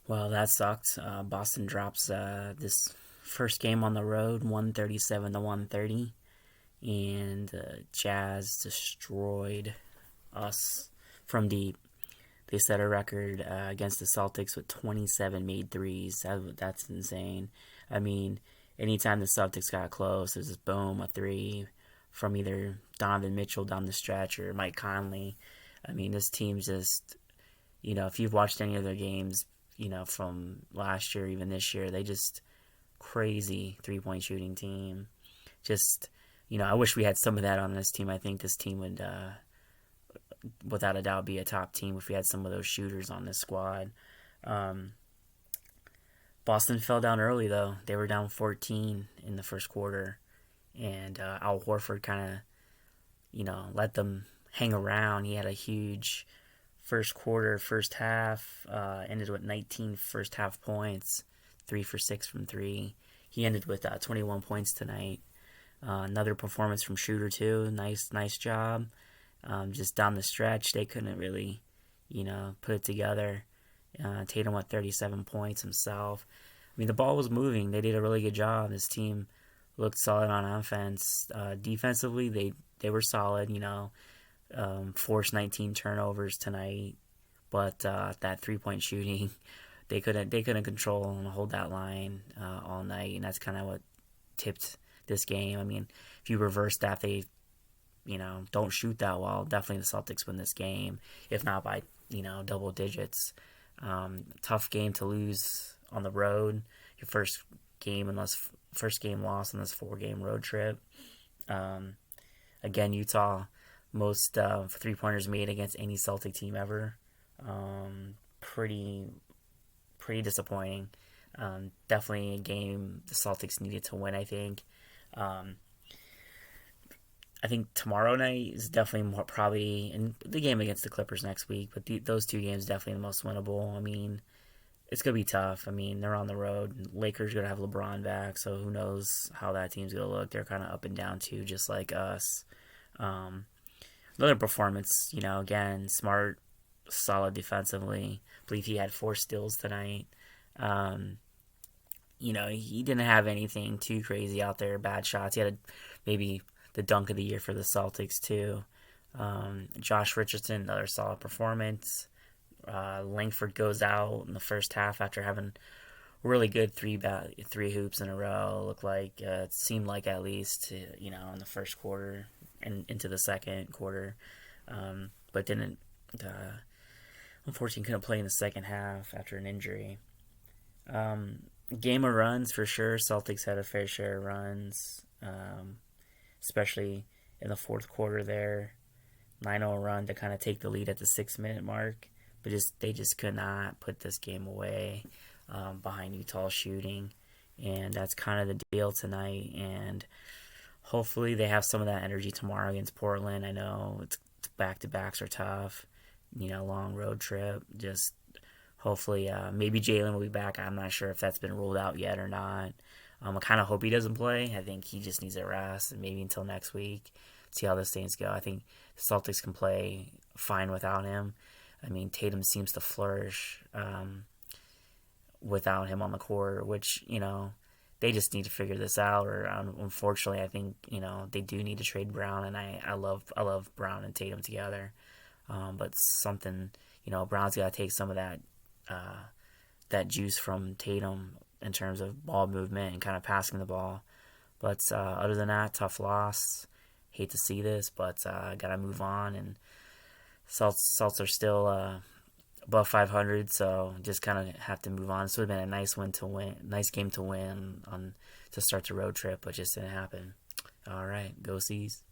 Well, that sucked. Boston drops this first game on the road, 137 to 130, and Jazz destroyed us from deep. They set a record against the Celtics with 27 made threes. That's insane. I mean, anytime the Celtics got close, it was just boom, a three from either Donovan Mitchell down the stretch or Mike Conley. I mean, this team just, if you've watched any of their games, from last year, even this year, they just crazy 3-point shooting team. Just, I wish we had some of that on this team. I think this team would, without a doubt, be a top team if we had some of those shooters on this squad. Um, Boston fell down early, though. They were down 14 in the first quarter, and Al Horford kind of, let them hang around. He had a huge first quarter, first half, ended with 19 first half points, 3 for 6 from 3. He ended with 21 points tonight. Another performance from Shooter, too. Nice job. Just down the stretch, they couldn't really, put it together. Tatum with 37 points himself. I mean, the ball was moving. They did a really good job. This team looked solid on offense. Defensively, they were solid. Forced 19 turnovers tonight, but that 3-point shooting, they couldn't control and hold that line all night, and that's kind of what tipped this game. I mean, if you reverse that, they don't shoot that well. Definitely the Celtics win this game, if not by double digits. Tough game to lose on the road. Your first game lost on this 4-game road trip. Again, Utah, most 3-pointers made against any Celtic team ever. Pretty disappointing. Definitely a game the Celtics needed to win, I think. I think tomorrow night is definitely more probably, and the game against the Clippers next week, but those two games definitely the most winnable. I mean, it's going to be tough. I mean, they're on the road. Lakers going to have LeBron back, so who knows how that team's going to look. They're kind of up and down, too, just like us. Another performance, again, Smart, solid defensively. I believe he had 4 steals tonight. He didn't have anything too crazy out there, bad shots. He had maybe the dunk of the year for the Celtics, too. Josh Richardson, another solid performance. Langford goes out in the first half after having really good three hoops in a row. It seemed like at least in the first quarter and into the second quarter, but didn't. Unfortunately, couldn't play in the second half after an injury. Game of runs for sure. Celtics had a fair share of runs, especially in the fourth quarter there. 9-0 run to kind of take the lead at the 6-minute mark, but they just could not put this game away behind Utah shooting, and that's kind of the deal tonight. And hopefully they have some of that energy tomorrow against Portland. I know it's back-to-backs are tough, long road trip. Just hopefully maybe Jalen will be back. I'm not sure if that's been ruled out yet or not. I kind of hope he doesn't play. I think he just needs a rest, and maybe until next week, see how those things go. I think the Celtics can play fine without him. I mean, Tatum seems to flourish without him on the court, which, they just need to figure this out. Or unfortunately, I think, they do need to trade Brown, and I love Brown and Tatum together. But something, Brown's got to take some of that juice from Tatum in terms of ball movement and kind of passing the ball. But other than that, tough loss. Hate to see this, but gotta move on. And Celts are still above 500, so just kind of have to move on. This would have been a nice game to win to start the road trip, but just didn't happen. All right, go C's.